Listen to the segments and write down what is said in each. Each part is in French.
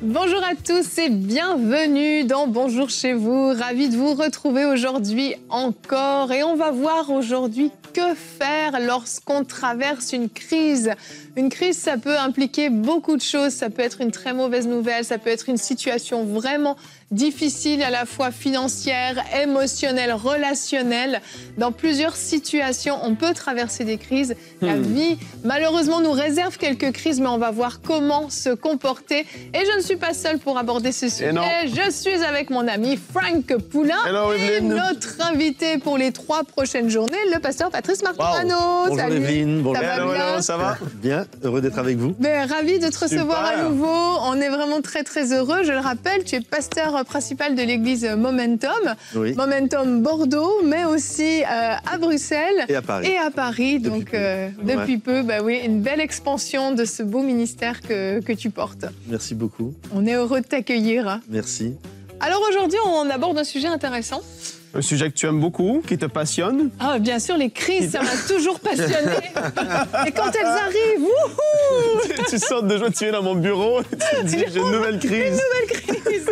Bonjour à tous et bienvenue dans Bonjour chez vous. Ravi de vous retrouver aujourd'hui encore et on va voir aujourd'hui que faire lorsqu'on traverse une crise. Une crise, ça peut impliquer beaucoup de choses. Ça peut être une très mauvaise nouvelle, ça peut être une situation vraiment difficile à la fois financière, émotionnelle, relationnelle. Dans plusieurs situations, on peut traverser des crises. La vie, malheureusement, nous réserve quelques crises, mais on va voir comment se comporter. Et je ne suis pas seule pour aborder ce sujet. Je suis avec mon ami Frank Poulain. Hello, et notre invité pour les 3 prochaines journées, le pasteur Patrice Martorano. Wow. Bonjour Salut. Evelyne, bonjour. Ça va bien? Ça va? Bien, heureux d'être avec vous. Ben, ravi de te recevoir Super. à nouveau. On est vraiment très, très heureux. Je le rappelle, tu es pasteur principal de l'église Momentum. Oui. Momentum Bordeaux, mais aussi à Bruxelles. Et à Paris. Et à Paris. Donc, depuis peu, bah oui, une belle expansion de ce beau ministère que tu portes. Merci beaucoup. On est heureux de t'accueillir. Merci. Alors aujourd'hui, on aborde un sujet intéressant. Un sujet que tu aimes beaucoup, qui te passionne. Ah, bien sûr, les crises, ça m'a toujours passionné. Et quand elles arrivent, wouhou! Tu sors de joie, tu viens dans mon bureau et tu te dis j'ai une nouvelle crise. Une nouvelle crise.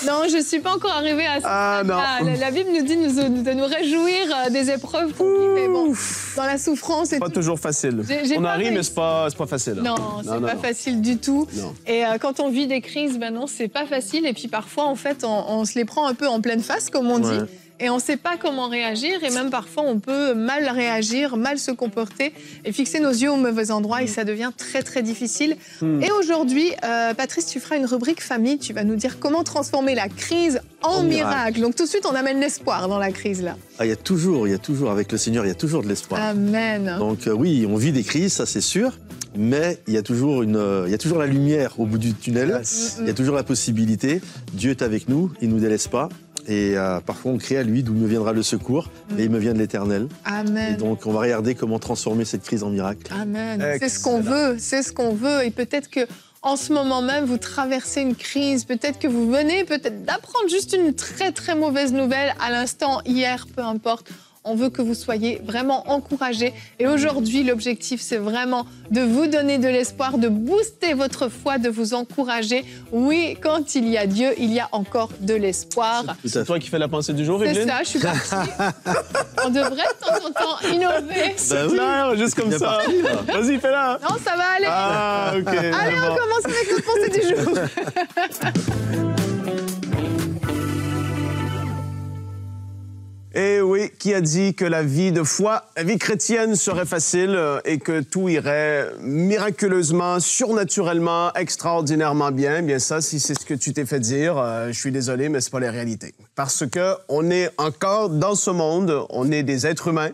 Non, je ne suis pas encore arrivée à ça. non. La Bible nous dit de nous réjouir des épreuves qu'on vit, mais bon, dans la souffrance... Pas toujours facile. J'ai On pas arrive, réussi. mais c'est pas facile. Non, c'est pas facile du tout. Non. Et quand on vit des crises, ben non, c'est pas facile. Et puis parfois, en fait, on se les prend un peu en pleine face, comme on dit. Ouais. Et on ne sait pas comment réagir. Et même parfois, on peut mal réagir, mal se comporter et fixer nos yeux au mauvais endroit. Et ça devient très, très difficile. Et aujourd'hui, Patrice, tu feras une rubrique famille. Tu vas nous dire comment transformer la crise en miracle. Donc tout de suite, on amène l'espoir dans la crise, là. Ah, il y a toujours, avec le Seigneur, il y a toujours de l'espoir. Amen. Donc oui, on vit des crises, ça c'est sûr, mais il y a toujours la lumière au bout du tunnel. Il y a toujours la possibilité. Dieu est avec nous, il nous délaisse pas. Et parfois, on crie à lui d'où me viendra le secours, et il me vient de l'Éternel. Amen. Et donc, on va regarder comment transformer cette crise en miracle. Amen. Excellent. C'est ce qu'on veut, c'est ce qu'on veut. Et peut-être que en ce moment même, vous traversez une crise. Peut-être que vous venez d'apprendre juste une très, très mauvaise nouvelle à l'instant, hier, peu importe. On veut que vous soyez vraiment encouragés. Et aujourd'hui, l'objectif, c'est vraiment de vous donner de l'espoir, de booster votre foi, de vous encourager. Oui, quand il y a Dieu, il y a encore de l'espoir. Tout à C'est fait. toi qui fais la pensée du jour, C'est Evelyne? ça, je suis partie. On devrait de temps en temps innover. C'est oui. clair, juste comme Bien ça. parti, là. Vas-y, fais-la. Non, ça va aller. Ah, OK. Allez, bon. on commence avec notre pensée du jour. Eh oui, qui a dit que la vie de foi, la vie chrétienne serait facile et que tout irait miraculeusement, surnaturellement, extraordinairement bien? Eh bien ça, si c'est ce que tu t'es fait dire, je suis désolé, mais c'est pas la réalité. Parce que on est encore dans ce monde, on est des êtres humains,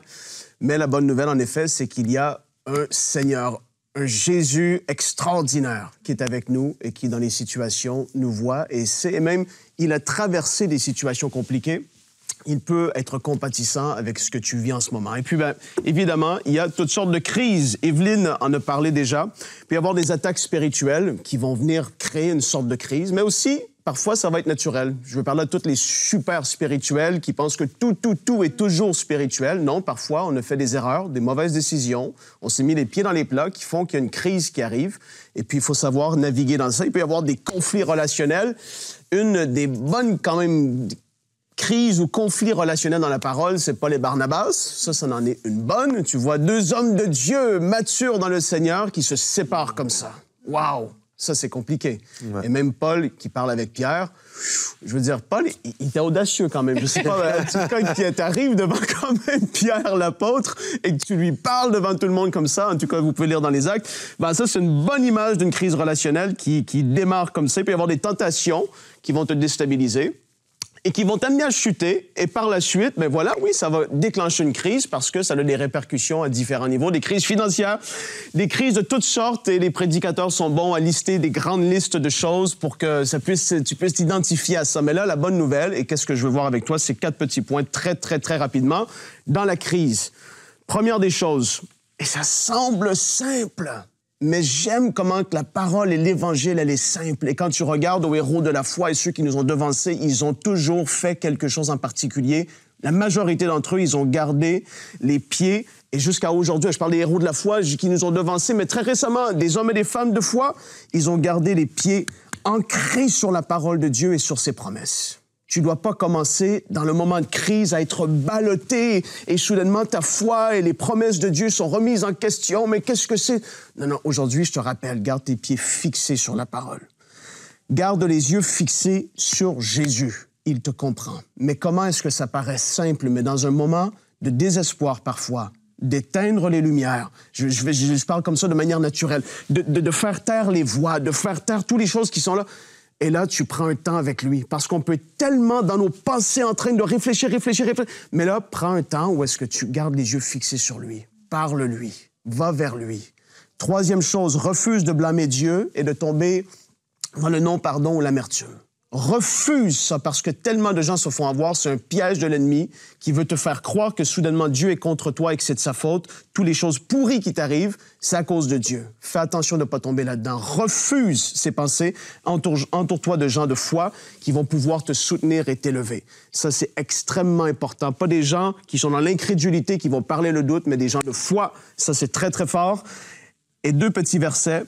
mais la bonne nouvelle, en effet, c'est qu'il y a un Seigneur, un Jésus extraordinaire qui est avec nous et qui, dans les situations, nous voit et même, il a traversé des situations compliquées. Il peut être compatissant avec ce que tu vis en ce moment. Et puis, bien, évidemment, il y a toutes sortes de crises. Evelyne en a parlé déjà. Il peut y avoir des attaques spirituelles qui vont venir créer une sorte de crise, mais aussi, parfois, ça va être naturel. Je veux parler de toutes les super spirituels qui pensent que tout est toujours spirituel. Non, parfois, on a fait des erreurs, des mauvaises décisions. On s'est mis les pieds dans les plats qui font qu'il y a une crise qui arrive. Et puis, il faut savoir naviguer dans ça. Il peut y avoir des conflits relationnels. Une des bonnes, quand même, crise ou conflit relationnel dans la parole, c'est Paul et Barnabas. Ça en est une bonne. Tu vois 2 hommes de Dieu matures dans le Seigneur qui se séparent comme ça. Waouh! Ça, c'est compliqué. Ouais. Et même Paul, qui parle avec Pierre, je veux dire, Paul, il était audacieux quand même. Je sais pas, quand tu arrives devant quand même Pierre, l'apôtre, et que tu lui parles devant tout le monde comme ça, en tout cas, vous pouvez lire dans les Actes, ben ça, c'est une bonne image d'une crise relationnelle qui démarre comme ça. Il peut y avoir des tentations qui vont te déstabiliser et qui vont t'amener à chuter. Et par la suite, ben voilà, oui, ça va déclencher une crise parce que ça a des répercussions à différents niveaux, des crises financières, des crises de toutes sortes. Et les prédicateurs sont bons à lister des grandes listes de choses pour que tu puisses t'identifier à ça. Mais là, la bonne nouvelle, et qu'est-ce que je veux voir avec toi, c'est 4 petits points très, très, très rapidement. Dans la crise, première des choses, et ça semble simple, mais j'aime comment que la parole et l'Évangile, elle est simple. Et quand tu regardes aux héros de la foi et ceux qui nous ont devancés, ils ont toujours fait quelque chose en particulier. La majorité d'entre eux, ils ont gardé les pieds. Et jusqu'à aujourd'hui, je parle des héros de la foi qui nous ont devancés, mais très récemment, des hommes et des femmes de foi, ils ont gardé les pieds ancrés sur la parole de Dieu et sur ses promesses. Tu ne dois pas commencer dans le moment de crise à être ballotté et soudainement ta foi et les promesses de Dieu sont remises en question. Mais qu'est-ce que c'est? Non, non, aujourd'hui, je te rappelle, garde tes pieds fixés sur la parole. Garde les yeux fixés sur Jésus. Il te comprend. Mais comment est-ce que ça paraît simple, mais dans un moment de désespoir parfois, d'éteindre les lumières, je parle comme ça de manière naturelle, de faire taire les voix, de faire taire toutes les choses qui sont là. Et là, tu prends un temps avec lui, parce qu'on peut être tellement dans nos pensées en train de réfléchir. Mais là, prends un temps où est-ce que tu gardes les yeux fixés sur lui. Parle-lui, va vers lui. Troisième chose, refuse de blâmer Dieu et de tomber dans le non-pardon ou l'amertume. Refuse ça, parce que tellement de gens se font avoir. C'est un piège de l'ennemi qui veut te faire croire que soudainement Dieu est contre toi et que c'est de sa faute. Toutes les choses pourries qui t'arrivent, c'est à cause de Dieu. Fais attention de ne pas tomber là-dedans. Refuse ces pensées. Entoure-toi de gens de foi qui vont pouvoir te soutenir et t'élever. Ça, c'est extrêmement important. Pas des gens qui sont dans l'incrédulité, qui vont parler le doute, mais des gens de foi. Ça, c'est très, très fort. Et 2 petits versets.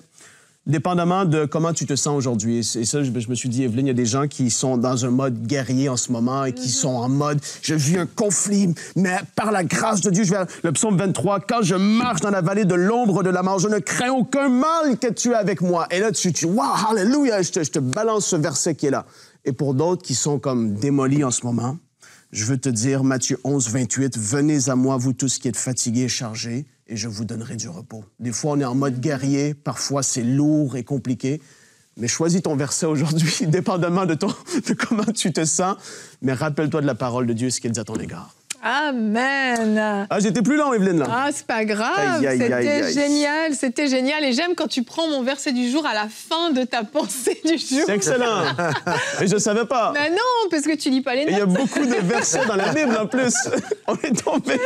Dépendamment de comment tu te sens aujourd'hui. Et ça, je me suis dit, Evelyne, il y a des gens qui sont dans un mode guerrier en ce moment et qui sont en mode, je vis un conflit, mais par la grâce de Dieu, je vais... Le psaume 23, quand je marche dans la vallée de l'ombre de la mort, je ne crains aucun mal que tu es avec moi. Et là, tu wow, alléluia, je te balance ce verset qui est là. Et pour d'autres qui sont comme démolis en ce moment, je veux te dire, Matthieu 11, 28, venez à moi, vous tous qui êtes fatigués et chargés, et je vous donnerai du repos. Des fois, on est en mode guerrier, parfois c'est lourd et compliqué, mais choisis ton verset aujourd'hui, dépendamment de comment tu te sens, mais rappelle-toi de la parole de Dieu, ce qu'il dit à ton égard. Amen. Ah, j'étais plus long, Evelyne, là. Ah, c'est pas grave. C'était génial. Et j'aime quand tu prends mon verset du jour à la fin de ta pensée du jour. C'est excellent. Et je ne savais pas. Mais non, parce que tu lis pas les notes. Il y a beaucoup de versets dans la Bible, en plus. On est tombé.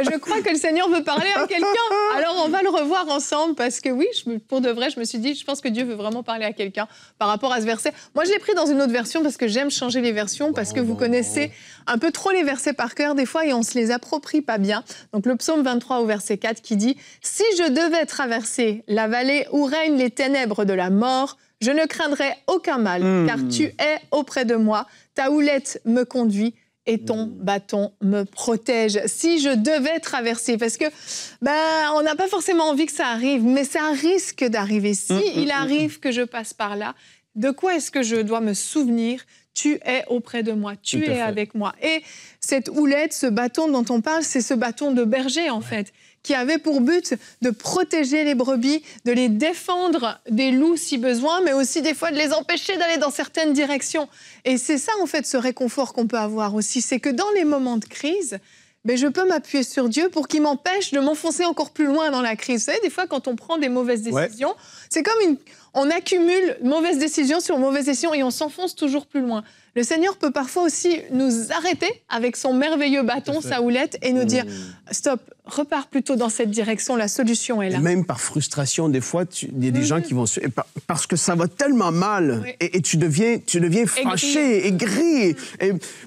Je crois que le Seigneur veut parler à quelqu'un. Alors, on va le revoir ensemble parce que oui, pour de vrai, je me suis dit, je pense que Dieu veut vraiment parler à quelqu'un par rapport à ce verset. Moi, je l'ai pris dans une autre version parce que j'aime changer les versions, parce que vous connaissez un peu trop les versets par cœur des fois et on se les approprie pas bien. Donc, le psaume 23 au verset 4 qui dit « Si je devais traverser la vallée où règnent les ténèbres de la mort, je ne craindrais aucun mal, car tu es auprès de moi, ta houlette me conduit. » Et ton bâton me protège. Si je devais traverser, parce que on n'a pas forcément envie que ça arrive, mais ça risque d'arriver. Si il arrive que je passe par là, de quoi est-ce que je dois me souvenir? Tu es auprès de moi, tu es avec moi. Et cette houlette, ce bâton dont on parle, c'est ce bâton de berger, en fait, qui avait pour but de protéger les brebis, de les défendre des loups si besoin, mais aussi des fois de les empêcher d'aller dans certaines directions. Et c'est ça, en fait, ce réconfort qu'on peut avoir aussi. C'est que dans les moments de crise, je peux m'appuyer sur Dieu pour qu'il m'empêche de m'enfoncer encore plus loin dans la crise. Vous savez, des fois, quand on prend des mauvaises décisions, c'est comme on accumule mauvaise décision sur mauvaise décision et on s'enfonce toujours plus loin. Le Seigneur peut parfois aussi nous arrêter avec son merveilleux bâton, sa houlette, et nous dire « Stop, repars plutôt dans cette direction, la solution est là. » Même par frustration, des fois, il y a des gens qui vont... Parce que ça va tellement mal, et tu deviens fâché, aigri.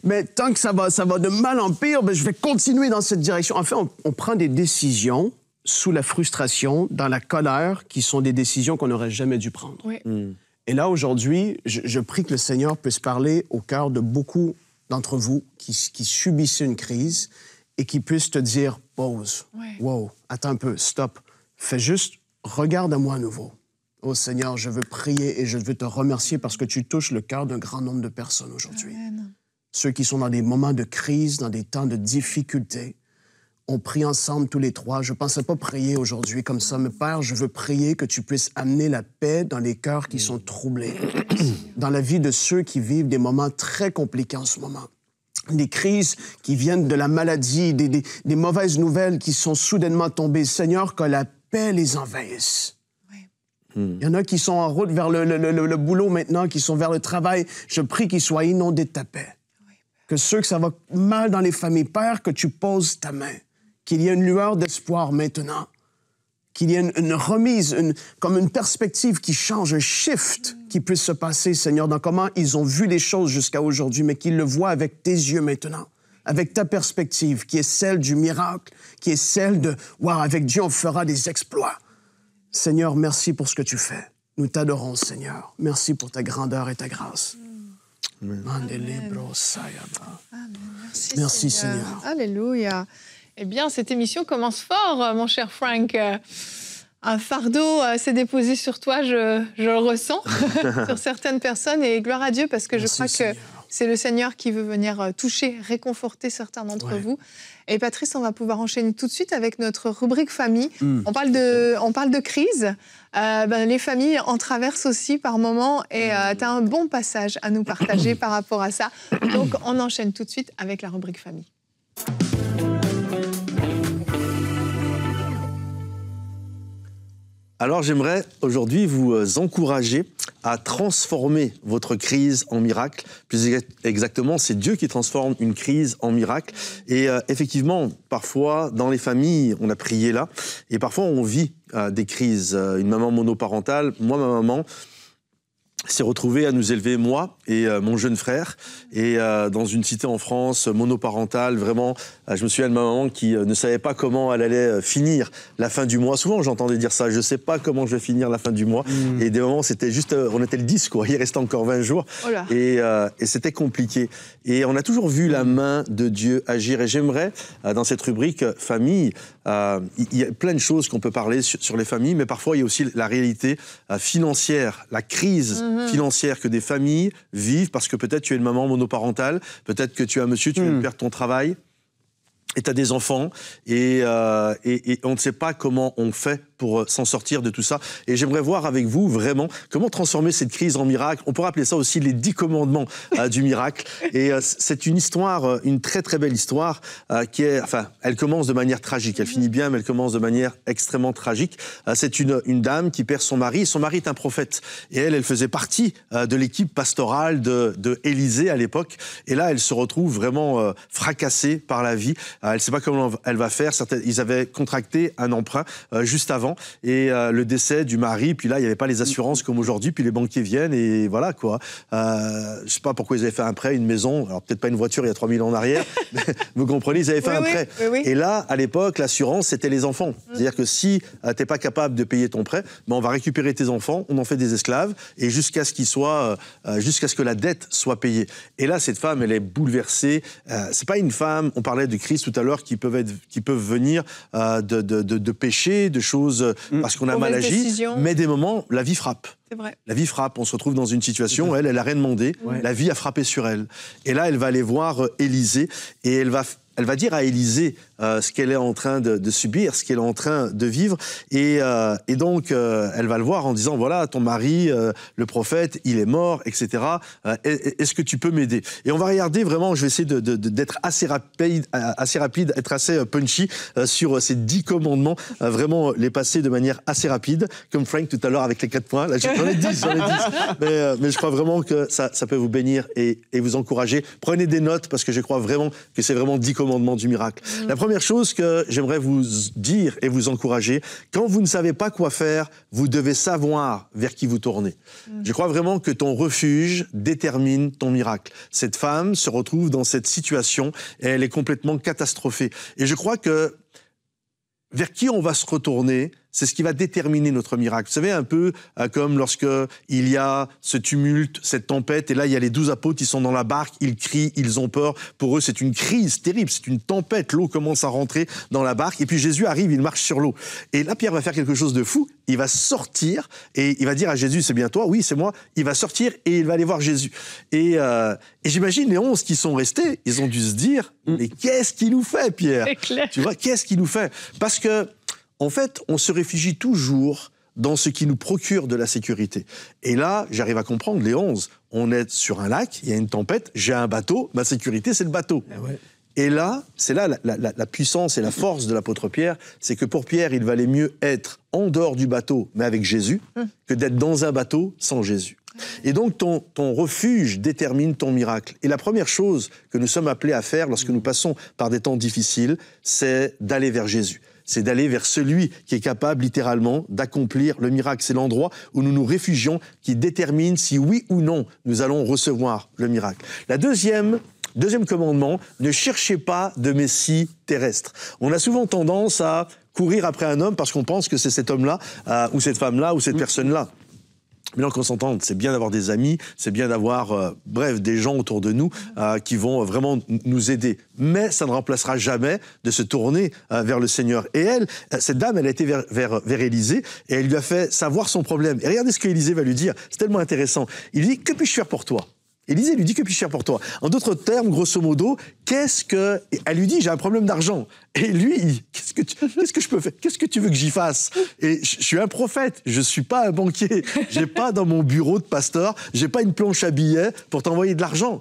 Mais tant que ça va de mal en pire, je vais continuer dans cette direction. En fait, on prend des décisions sous la frustration, dans la colère, qui sont des décisions qu'on n'aurait jamais dû prendre. Oui. Et là, aujourd'hui, je prie que le Seigneur puisse parler au cœur de beaucoup d'entre vous qui subissent une crise et qui puissent te dire « Pause, wow, attends un peu, stop, fais juste, regarde à moi à nouveau. Oh Seigneur, je veux prier et je veux te remercier parce que tu touches le cœur d'un grand nombre de personnes aujourd'hui. Ceux qui sont dans des moments de crise, dans des temps de difficulté, on prie ensemble tous les trois. Je ne pensais pas prier aujourd'hui comme ça, mais Père, je veux prier que tu puisses amener la paix dans les cœurs qui sont troublés, dans la vie de ceux qui vivent des moments très compliqués en ce moment. Des crises qui viennent de la maladie, des mauvaises nouvelles qui sont soudainement tombées. Seigneur, que la paix les envahisse. Il y en a qui sont en route vers le boulot maintenant, qui sont vers le travail. Je prie qu'ils soient inondés de ta paix. Que ceux que ça va mal dans les familles, Père, que tu poses ta main. Qu'il y ait une lueur d'espoir maintenant, qu'il y ait une remise, comme une perspective qui change, un shift qui puisse se passer, Seigneur, dans comment ils ont vu les choses jusqu'à aujourd'hui, mais qu'ils le voient avec tes yeux maintenant. avec ta perspective, qui est celle du miracle, qui est celle de « wow, avec Dieu, on fera des exploits ». Seigneur, merci pour ce que tu fais. Nous t'adorons, Seigneur. Merci pour ta grandeur et ta grâce. Amen. Merci, Seigneur. Alléluia. Eh bien, cette émission commence fort, mon cher Frank. Un fardeau s'est déposé sur toi, je le ressens, sur certaines personnes. Et gloire à Dieu, parce que je crois que c'est le Seigneur qui veut venir toucher, réconforter certains d'entre vous. Et Patrice, on va pouvoir enchaîner tout de suite avec notre rubrique famille. On parle de crise. Les familles en traversent aussi par moments. Et tu as un bon passage à nous partager par rapport à ça. Donc, on enchaîne tout de suite avec la rubrique famille. Alors j'aimerais aujourd'hui vous encourager à transformer votre crise en miracle. Plus exactement, c'est Dieu qui transforme une crise en miracle. Et effectivement, parfois, dans les familles, on a prié là, et parfois on vit des crises. Une maman monoparentale, ma maman s'est retrouvée à nous élever, moi et mon jeune frère, et dans une cité en France monoparentale, vraiment, je me souviens de ma maman qui ne savait pas comment elle allait finir la fin du mois. Souvent, j'entendais dire ça, je sais pas comment je vais finir la fin du mois. Et des moments, c'était juste, on était le 10, quoi. Il restait encore 20 jours. Et c'était compliqué. Et on a toujours vu la main de Dieu agir. Et j'aimerais, dans cette rubrique famille, il y a plein de choses qu'on peut parler sur les familles, mais parfois, il y a aussi la réalité financière, la crise financière que des familles vivent, parce que peut-être tu es une maman monoparentale, peut-être que tu es un monsieur, tu viens de perdre ton travail, et tu as des enfants, et on ne sait pas comment on fait pour s'en sortir de tout ça. Et j'aimerais voir avec vous, vraiment, comment transformer cette crise en miracle. On pourrait appeler ça aussi les 10 commandements du miracle. Et c'est une histoire, une très très belle histoire, qui est, enfin, elle commence de manière tragique. Elle finit bien, mais elle commence de manière extrêmement tragique. C'est une dame qui perd son mari. Son mari est un prophète. Et elle faisait partie de l'équipe pastorale de Élisée à l'époque. Et là, elle se retrouve vraiment fracassée par la vie. Elle ne sait pas comment elle va faire. Ils avaient contracté un emprunt juste avant, et le décès du mari, puis là, il n'y avait pas les assurances comme aujourd'hui, puis les banquiers viennent, et voilà, quoi. Je ne sais pas pourquoi ils avaient fait un prêt, une maison, alors peut-être pas une voiture il y a 3000 ans en arrière, mais vous comprenez, ils avaient fait un prêt. Et là, à l'époque, l'assurance, c'était les enfants. C'est-à-dire que si tu n'es pas capable de payer ton prêt, on va récupérer tes enfants, on en fait des esclaves, et jusqu'à ce que la dette soit payée. Et là, cette femme, elle est bouleversée. C'est pas une femme, on parlait de crise tout à l'heure, qui peuvent venir de péché, de choses parce qu'on a mal agi, mais des moments, la vie frappe. C'est vrai. La vie frappe, on se retrouve dans une situation, elle a rien demandé, la vie a frappé sur elle. Et là, elle va aller voir Élisée, et elle va dire à Élisée ce qu'elle est en train de subir, ce qu'elle est en train de vivre. Et donc, elle va le voir en disant, voilà, ton mari, le prophète, il est mort, etc. Est-ce que tu peux m'aider? Et on va regarder vraiment, je vais essayer d'être assez rapide, être assez punchy sur ces 10 commandements, vraiment les passer de manière assez rapide, comme Frank tout à l'heure avec les 4 points. Là, j'en ai 10. Mais je crois vraiment que ça peut vous bénir et vous encourager. Prenez des notes, parce que je crois vraiment que c'est vraiment 10 commandements du miracle. La première chose que j'aimerais vous dire et vous encourager, quand vous ne savez pas quoi faire, vous devez savoir vers qui vous tournez. Je crois vraiment que ton refuge détermine ton miracle. Cette femme se retrouve dans cette situation et elle est complètement catastrophée. Et je crois que vers qui on va se retourner, c'est ce qui va déterminer notre miracle. Vous savez, un peu comme lorsque il y a ce tumulte, cette tempête, et là, il y a les 12 apôtres qui sont dans la barque, ils crient, ils ont peur. Pour eux, c'est une crise terrible, c'est une tempête. L'eau commence à rentrer dans la barque, et puis Jésus arrive, il marche sur l'eau. Et là, Pierre va faire quelque chose de fou. Il va sortir, et il va dire à Jésus, c'est bien toi? Oui, c'est moi. Il va sortir, et il va aller voir Jésus. Et j'imagine les 11 qui sont restés, ils ont dû se dire, mais qu'est-ce qu'il nous fait, Pierre? C'est clair. Tu vois, qu'est-ce qu'il nous fait? Parce que, en fait, on se réfugie toujours dans ce qui nous procure de la sécurité. Et là, j'arrive à comprendre, les 11, on est sur un lac, il y a une tempête, j'ai un bateau, ma sécurité, c'est le bateau. Et là, c'est là la puissance et la force de l'apôtre Pierre, c'est que pour Pierre, il valait mieux être en dehors du bateau, mais avec Jésus, que d'être dans un bateau sans Jésus. Et donc, ton refuge détermine ton miracle. Et la première chose que nous sommes appelés à faire lorsque nous passons par des temps difficiles, c'est d'aller vers Jésus. C'est d'aller vers celui qui est capable, littéralement, d'accomplir le miracle. C'est l'endroit où nous nous réfugions qui détermine si oui ou non nous allons recevoir le miracle. La deuxième Deuxième commandement, ne cherchez pas de messie terrestre. On a souvent tendance à courir après un homme parce qu'on pense que c'est cet homme-là, ou cette femme-là, ou cette personne-là. Mais non, qu'on s'entende, c'est bien d'avoir des amis, c'est bien d'avoir, bref, des gens autour de nous qui vont vraiment nous aider. Mais ça ne remplacera jamais de se tourner vers le Seigneur. Et elle, cette dame, elle a été vers Élisée et elle lui a fait savoir son problème. Et regardez ce qu'Élisée va lui dire, c'est tellement intéressant. Il dit, que puis-je faire pour toi ? Élisée lui dit, que puis-je faire pour toi ? En d'autres termes, grosso modo, elle lui dit, j'ai un problème d'argent. Et lui, qu'est-ce que je peux faire ? Qu'est-ce que tu veux que j'y fasse ? Et je suis un prophète, je suis pas un banquier. J'ai pas dans mon bureau de pasteur, j'ai pas une planche à billets pour t'envoyer de l'argent.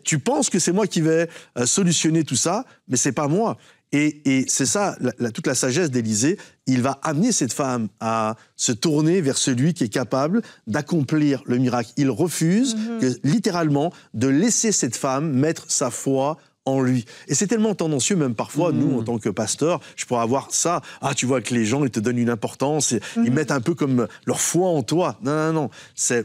Tu penses que c'est moi qui vais solutionner tout ça, mais c'est pas moi. Et c'est ça, toute la sagesse d'Élisée. Il va amener cette femme à se tourner vers celui qui est capable d'accomplir le miracle. Il refuse littéralement de laisser cette femme mettre sa foi en lui. Et c'est tellement tendancieux, même parfois, nous, en tant que pasteurs, je pourrais avoir ça. Ah, tu vois que les gens, ils te donnent une importance, et ils mettent un peu comme leur foi en toi. Non.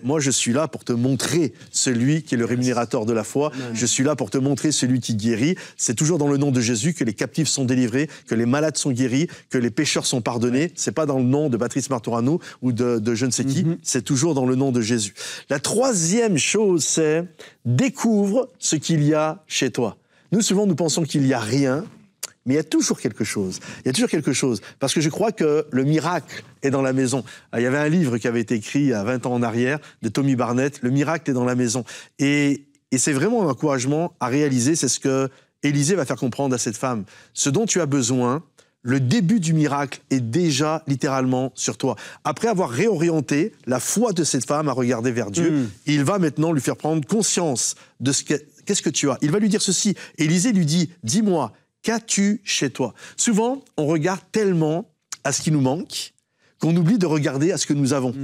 Moi, je suis là pour te montrer celui qui est le rémunérateur de la foi. Je suis là pour te montrer celui qui guérit. C'est toujours dans le nom de Jésus que les captifs sont délivrés, que les malades sont guéris, que les pécheurs sont pardonnés. C'est pas dans le nom de Patrice Martorano ou de je ne sais qui. C'est toujours dans le nom de Jésus. La troisième chose, c'est découvre ce qu'il y a chez toi. Nous, souvent, nous pensons qu'il n'y a rien, mais il y a toujours quelque chose. Il y a toujours quelque chose. Parce que je crois que le miracle est dans la maison. Il y avait un livre qui avait été écrit il y a 20 ans en arrière, de Tommy Barnett, « Le miracle est dans la maison ». Et c'est vraiment un encouragement à réaliser, c'est ce que Élisée va faire comprendre à cette femme. Ce dont tu as besoin, le début du miracle est déjà littéralement sur toi. Après avoir réorienté la foi de cette femme à regarder vers Dieu, il va maintenant lui faire prendre conscience de qu'est-ce que tu as. Il va lui dire ceci. Élisée lui dit, dis-moi, qu'as-tu chez toi ? Souvent, on regarde tellement à ce qui nous manque qu'on oublie de regarder à ce que nous avons.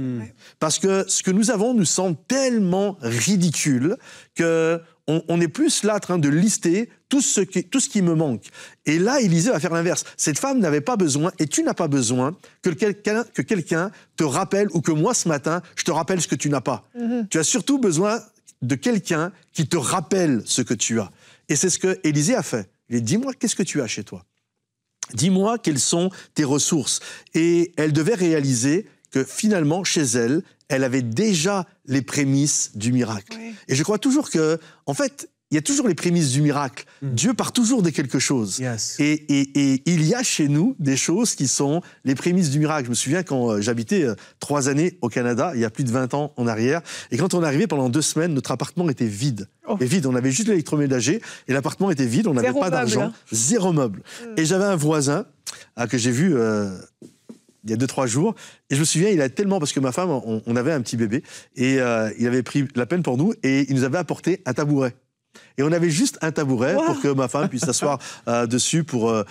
Parce que ce que nous avons nous semble tellement ridicule qu'on est plus là en train de lister tout ce qui me manque. Et là, Élisée va faire l'inverse. Cette femme n'avait pas besoin, et tu n'as pas besoin, que quelqu'un te rappelle, ou que moi, ce matin, je te rappelle ce que tu n'as pas. Tu as surtout besoin de quelqu'un qui te rappelle ce que tu as. Et c'est ce que Élisée a fait. Il dit, dis-moi, qu'est-ce que tu as chez toi ? Dis-moi quelles sont tes ressources. Et elle devait réaliser que finalement, chez elle, elle avait déjà les prémices du miracle. Oui. Et je crois toujours que, en fait, il y a toujours les prémices du miracle. Dieu part toujours de quelque chose. Yes. Et il y a chez nous des choses qui sont les prémices du miracle. Je me souviens quand j'habitais 3 années au Canada, il y a plus de 20 ans en arrière, et quand on arrivait pendant 2 semaines, notre appartement était vide. Et vide, on avait juste l'électroménager, et l'appartement était vide, on n'avait pas d'argent, 0 meuble. Et j'avais un voisin que j'ai vu il y a 2-3 jours, et je me souviens, il a tellement, parce que ma femme, on avait un petit bébé, et il avait pris la peine pour nous, et il nous avait apporté un tabouret. Et on avait juste un tabouret pour que ma femme puisse s'asseoir dessus pour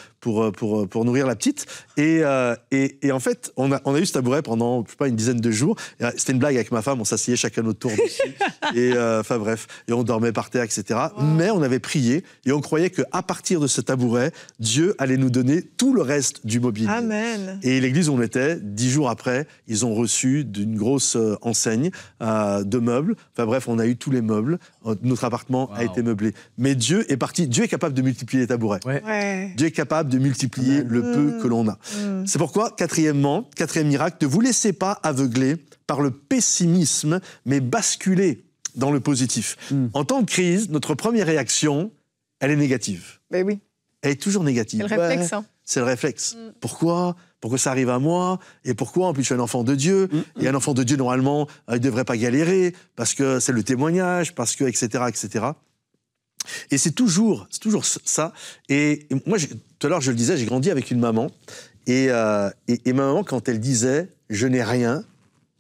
nourrir la petite. Et en fait, on a eu ce tabouret pendant, je sais pas, une dizaine de jours. C'était une blague avec ma femme, on s'asseyait chacun notre tour dessus. Et enfin bref, et on dormait par terre, etc. Mais on avait prié et on croyait qu'à partir de ce tabouret, Dieu allait nous donner tout le reste du mobilier. Amen. Et l'église où on était, 10 jours après, ils ont reçu d'une grosse enseigne de meubles. Enfin bref, on a eu tous les meubles. Notre appartement a été meublé. Mais Dieu est parti. Dieu est capable de multiplier les tabourets. Ouais. Dieu est capable de multiplier le peu que l'on a. C'est pourquoi, quatrième miracle, ne vous laissez pas aveugler par le pessimisme, mais basculez dans le positif. En temps de crise, notre première réaction, elle est négative. Mais oui. Elle est toujours négative. C'est le réflexe. C'est le réflexe. Pourquoi ça arrive à moi ? Et pourquoi ? En plus, je suis un enfant de Dieu. Et un enfant de Dieu, normalement, il ne devrait pas galérer, parce que c'est le témoignage, parce que, etc., etc. Et c'est toujours ça. Et moi, tout à l'heure, je le disais, j'ai grandi avec une maman. Et ma maman, quand elle disait « je n'ai rien »,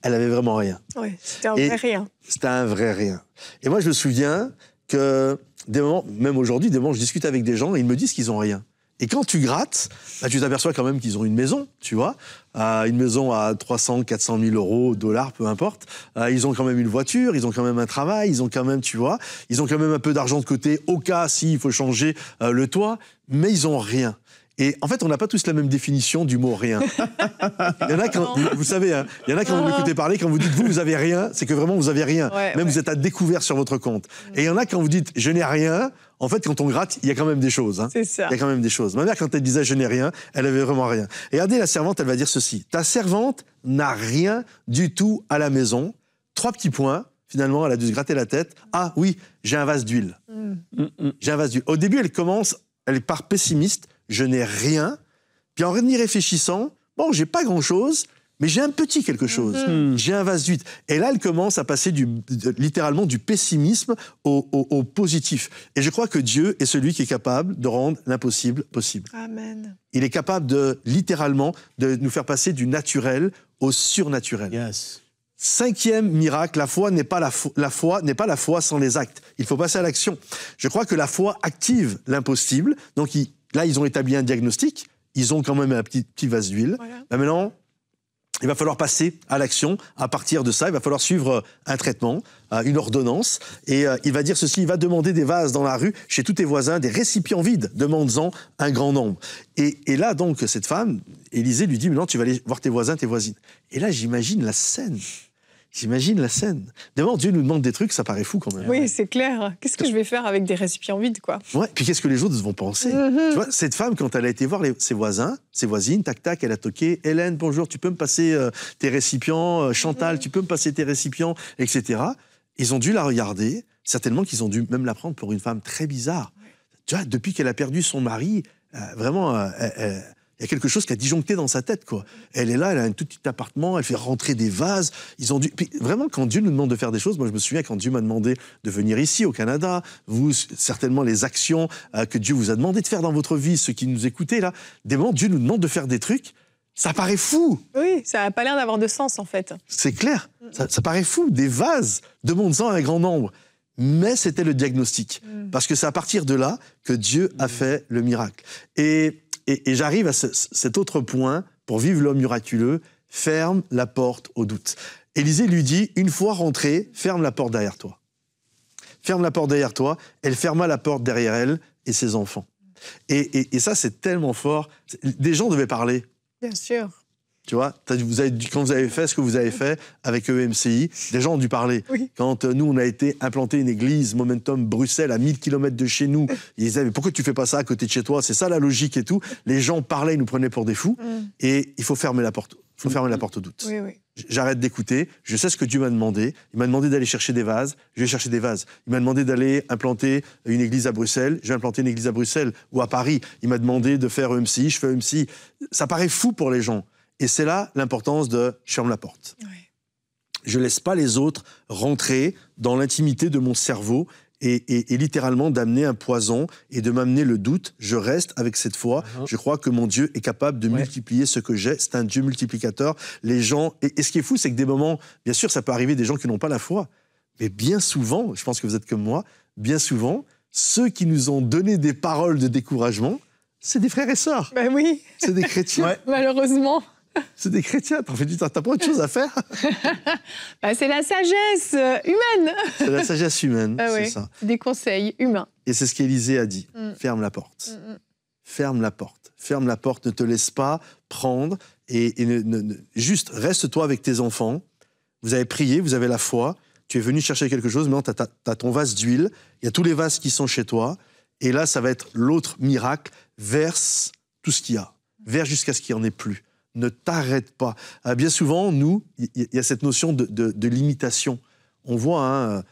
elle avait vraiment rien. Oui, c'était un vrai rien. C'était un vrai rien. Et moi, je me souviens que, des moments, même aujourd'hui, des moments, je discute avec des gens et ils me disent qu'ils n'ont rien. Et quand tu grattes, tu t'aperçois quand même qu'ils ont une maison, tu vois. Une maison à 300, 400 000 euros, dollars, peu importe. Ils ont quand même une voiture, ils ont quand même un travail, ils ont quand même, tu vois, ils ont quand même un peu d'argent de côté au cas s'il faut changer le toit, mais ils ont rien. Et en fait, on n'a pas tous la même définition du mot rien. Il y en a quand, vous savez, hein, il y en a quand vous m'écoutez parler, quand vous dites vous avez rien, c'est que vraiment vous avez rien. Même vous êtes à découvert sur votre compte. Et il y en a quand vous dites je n'ai rien, en fait, quand on gratte, il y a quand même des choses. Hein. C'est ça. Il y a quand même des choses. Ma mère, quand elle disait je n'ai rien, elle avait vraiment rien. Et regardez, la servante, elle va dire ceci. Ta servante n'a rien du tout à la maison. 3 petits points. Finalement, elle a dû se gratter la tête. Ah oui, j'ai un vase d'huile. J'ai un vase d'huile. Au début, elle part pessimiste. Je n'ai rien. Puis en y réfléchissant, bon, j'ai pas grand-chose, mais j'ai un petit quelque chose. J'ai un vase d'huile. Et là, elle commence à passer littéralement du pessimisme au positif. Et je crois que Dieu est celui qui est capable de rendre l'impossible possible. Amen. Il est capable littéralement, de nous faire passer du naturel au surnaturel. Yes. 5e miracle, la foi n'est pas la foi sans les actes. Il faut passer à l'action. Je crois que la foi active l'impossible. Donc là, ils ont établi un diagnostic. Ils ont quand même un petit vase d'huile. Voilà. Là, maintenant, il va falloir passer à l'action. À partir de ça, il va falloir suivre un traitement, une ordonnance. Et il va dire ceci, il va demander des vases dans la rue, chez tous tes voisins, des récipients vides, demande-en un grand nombre. Et là, donc, cette femme, Élisée lui dit, maintenant, tu vas aller voir tes voisins, tes voisines. Et là, j'imagine la scène. D'abord, Dieu nous demande des trucs, ça paraît fou quand même. Oui, c'est clair. Qu'est-ce que je vais faire avec des récipients vides, quoi? Ouais, puis qu'est-ce que les autres vont penser? Tu vois, cette femme, quand elle a été voir ses voisins, ses voisines, tac, tac, elle a toqué. Hélène, bonjour, tu peux me passer tes récipients? Chantal, tu peux me passer tes récipients? Etc. Ils ont dû la regarder. Certainement qu'ils ont dû même la prendre pour une femme très bizarre. Tu vois, depuis qu'elle a perdu son mari, vraiment... il y a quelque chose qui a disjoncté dans sa tête, quoi. Elle est là, elle a un tout petit appartement, elle fait rentrer des vases. Ils ont dû... Puis, vraiment, quand Dieu nous demande de faire des choses, moi je me souviens quand Dieu m'a demandé de venir ici, au Canada, vous, certainement les actions que Dieu vous a demandé de faire dans votre vie, ceux qui nous écoutez là, des moments, Dieu nous demande de faire des trucs, ça paraît fou. Oui, ça n'a pas l'air d'avoir de sens, en fait. C'est clair, ça paraît fou. Des vases, demande-en un grand nombre. Mais c'était le diagnostic. Parce que c'est à partir de là que Dieu a fait le miracle. Et j'arrive à cet autre point, pour vivre l'homme miraculeux, ferme la porte au doute. Élisée lui dit, une fois rentré, ferme la porte derrière toi. Ferme la porte derrière toi. Elle ferma la porte derrière elle et ses enfants. Et ça, c'est tellement fort. Des gens devaient parler. Bien sûr. Tu vois, quand vous avez fait ce que vous avez fait avec EMCI, des gens ont dû parler. Oui. Quand nous, on a été implanter une église, Momentum Bruxelles, à 1000 km de chez nous, ils disaient, mais pourquoi tu fais pas ça à côté de chez toi? C'est ça la logique et tout. Les gens parlaient, ils nous prenaient pour des fous. Et il faut fermer la porte. Il faut fermer la porte au doute. Oui, oui. J'arrête d'écouter. Je sais ce que Dieu m'a demandé. Il m'a demandé d'aller chercher des vases. Je vais chercher des vases. Il m'a demandé d'aller implanter une église à Bruxelles. Je vais implanter une église à Bruxelles ou à Paris. Il m'a demandé de faire EMCI. Je fais EMCI. Ça paraît fou pour les gens. Et c'est là l'importance de « je ferme la porte Oui. ». Je ne laisse pas les autres rentrer dans l'intimité de mon cerveau et littéralement d'amener un poison et de m'amener le doute. Je reste avec cette foi. Je crois que mon Dieu est capable de multiplier ce que j'ai. C'est un Dieu multiplicateur. Les gens... Et ce qui est fou, c'est que des moments... Bien sûr, ça peut arriver des gens qui n'ont pas la foi. Mais bien souvent, je pense que vous êtes comme moi, bien souvent, ceux qui nous ont donné des paroles de découragement, c'est des frères et sœurs. Ben oui. C'est des chrétiens. Malheureusement. C'est des chrétiens, t'as pas autre chose à faire? C'est la sagesse humaine. C'est la sagesse humaine, c'est ça. Des conseils humains. Et c'est ce qu'Élisée a dit. Ferme la porte. Ferme la porte. Ferme la porte, ne te laisse pas prendre. Juste, reste-toi avec tes enfants. Vous avez prié, vous avez la foi. Tu es venu chercher quelque chose, maintenant t'as ton vase d'huile. Il y a tous les vases qui sont chez toi. Et là, ça va être l'autre miracle. Verse tout ce qu'il y a. Verse jusqu'à ce qu'il n'y en ait plus. Ne t'arrête pas. Bien souvent, nous, il y a cette notion de limitation. On voit,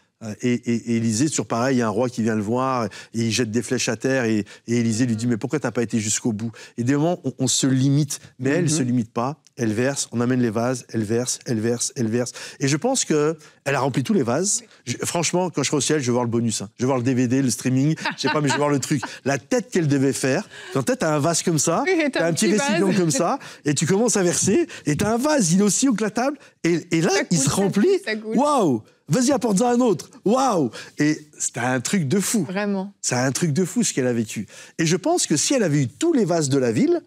et Élisée, sur pareil, il y a un roi qui vient le voir, et il jette des flèches à terre, et Élisée lui dit, mais pourquoi t'as pas été jusqu'au bout? Et des moments, on se limite, mais elle ne se limite pas. Elle verse, on amène les vases, elle verse, elle verse, elle verse. Et je pense qu'elle a rempli tous les vases. Franchement, quand je serai au ciel, je vais voir le bonus. Je vais voir le DVD, le streaming, je sais pas, mais je vais voir le truc. La tête qu'elle devait faire. Quand t'as un vase comme ça, t'as un petit récipient comme ça, et tu commences à verser, et t'as un vase, il est aussi haut que la table, et là, il se remplit. Waouh! Vas-y, apporte-en un autre. Waouh! Et c'était un truc de fou. Vraiment. C'est un truc de fou ce qu'elle a vécu. Et je pense que si elle avait eu tous les vases de la ville,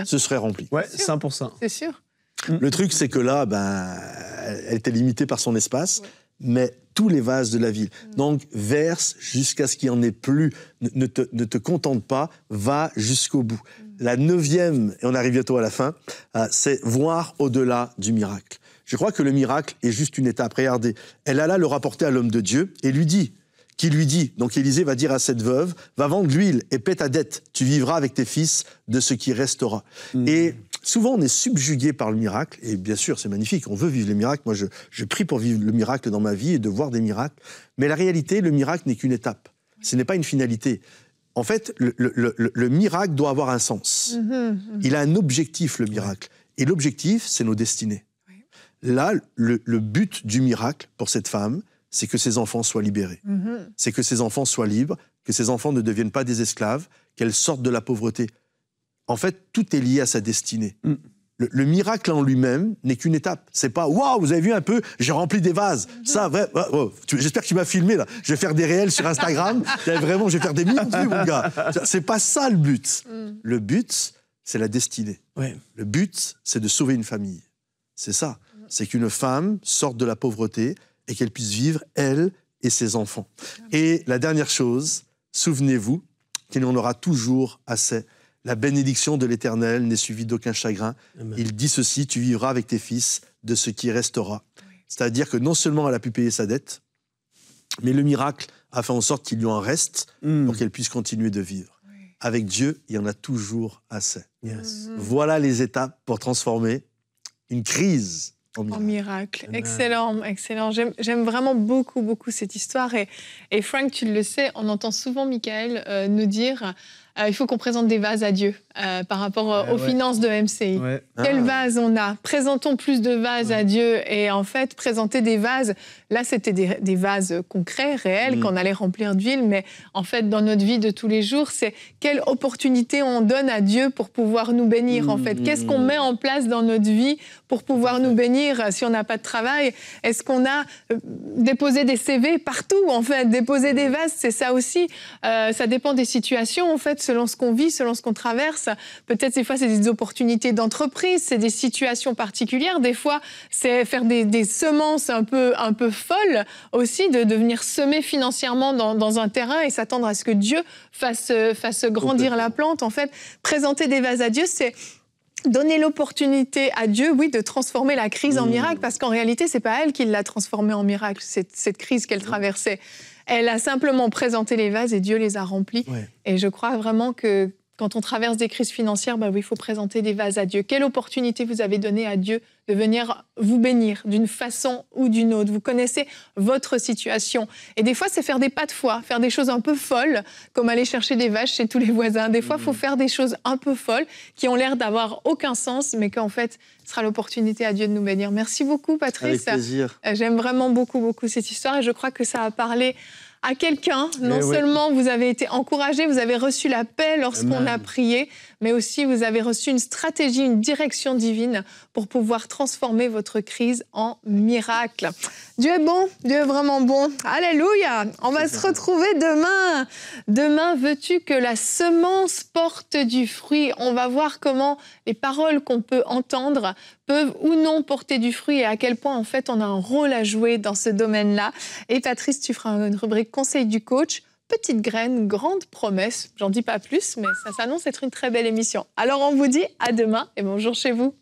ce serait rempli. Ouais, 100%. C'est sûr. Le truc, c'est que là, elle était limitée par son espace. mais tous les vases de la ville. Donc, verse jusqu'à ce qu'il n'y en ait plus. Ne te contente pas, va jusqu'au bout. La 9e, et on arrive bientôt à la fin, c'est voir au-delà du miracle. Je crois que le miracle est juste une étape. Regardez, elle alla le rapporter à l'homme de Dieu et lui dit, donc Élisée va dire à cette veuve, va vendre l'huile et paie ta dette, tu vivras avec tes fils de ce qui restera. Et souvent on est subjugué par le miracle, et bien sûr c'est magnifique, on veut vivre les miracles, moi je prie pour vivre le miracle dans ma vie et de voir des miracles, mais la réalité, le miracle n'est qu'une étape, ce n'est pas une finalité. En fait, le miracle doit avoir un sens. Il a un objectif, le miracle, et l'objectif c'est nos destinées. Là, le but du miracle pour cette femme, c'est que ses enfants soient libérés. C'est que ses enfants soient libres, que ses enfants ne deviennent pas des esclaves, qu'elles sortent de la pauvreté. En fait, tout est lié à sa destinée. Le miracle en lui-même n'est qu'une étape. C'est pas « Waouh, vous avez vu un peu, j'ai rempli des vases. » Ça, vrai, j'espère que tu m'as filmé, là. Je vais faire des réels sur Instagram. Vraiment, je vais faire des millions de vues, mon gars. C'est pas ça, le but. Le but, c'est la destinée. Le but, c'est de sauver une famille. C'est ça. C'est qu'une femme sorte de la pauvreté et qu'elle puisse vivre, elle et ses enfants. Et la dernière chose, souvenez-vous qu'il y en aura toujours assez. La bénédiction de l'Éternel n'est suivie d'aucun chagrin. Amen. Il dit ceci, tu vivras avec tes fils de ce qui restera. C'est-à-dire que non seulement elle a pu payer sa dette, mais le miracle a fait en sorte qu'il lui en reste pour qu'elle puisse continuer de vivre. Avec Dieu, il y en a toujours assez. Voilà les étapes pour transformer une crise en miracle. Excellent, excellent. J'aime vraiment beaucoup, beaucoup cette histoire. Et Frank, tu le sais, on entend souvent Michael nous dire il faut qu'on présente des vases à Dieu par rapport aux finances de MCI. Quel vase on a? Présentons plus de vases à Dieu. Et en fait, présenter des vases, là, c'était des vases concrets, réels, qu'on allait remplir d'huile. Mais en fait, dans notre vie de tous les jours, c'est quelle opportunité on donne à Dieu pour pouvoir nous bénir, en fait. Qu'est-ce qu'on met en place dans notre vie pour pouvoir nous bénir si on n'a pas de travail? Est-ce qu'on a déposé des CV partout, en fait? Déposer des vases, c'est ça aussi. Ça dépend des situations, en fait, selon ce qu'on vit, selon ce qu'on traverse. Peut-être des fois, c'est des opportunités d'entreprise, c'est des situations particulières. Des fois, c'est faire des semences un peu folles aussi, de venir semer financièrement dans un terrain et s'attendre à ce que Dieu fasse grandir la plante. En fait, présenter des vases à Dieu, c'est donner l'opportunité à Dieu, oui, de transformer la crise en miracle, parce qu'en réalité, c'est pas elle qui l'a transformée en miracle, cette crise qu'elle traversait. Elle a simplement présenté les vases et Dieu les a remplis. Et je crois vraiment que quand on traverse des crises financières, oui, il faut présenter des vases à Dieu. Quelle opportunité vous avez donnée à Dieu de venir vous bénir d'une façon ou d'une autre? Vous connaissez votre situation. Et des fois, c'est faire des pas de foi, faire des choses un peu folles, comme aller chercher des vaches chez tous les voisins. Des fois, il faut faire des choses un peu folles, qui ont l'air d'avoir aucun sens, mais qu'en fait, ce sera l'opportunité à Dieu de nous bénir. Merci beaucoup, Patrice. Avec plaisir. J'aime vraiment beaucoup, beaucoup cette histoire et je crois que ça a parlé à quelqu'un. Non seulement vous avez été encouragé, vous avez reçu la paix lorsqu'on a prié, mais aussi vous avez reçu une stratégie, une direction divine pour pouvoir transformer votre crise en miracle. Dieu est bon, Dieu est vraiment bon. Alléluia! On va se retrouver demain. Demain, veux-tu que la semence porte du fruit? On va voir comment les paroles qu'on peut entendre peuvent ou non porter du fruit et à quel point, en fait, on a un rôle à jouer dans ce domaine-là. Et Patrice, tu feras une rubrique Conseil du coach. Petite graine, grande promesse. J'en dis pas plus, mais ça s'annonce être une très belle émission. Alors, on vous dit à demain et bonjour chez vous.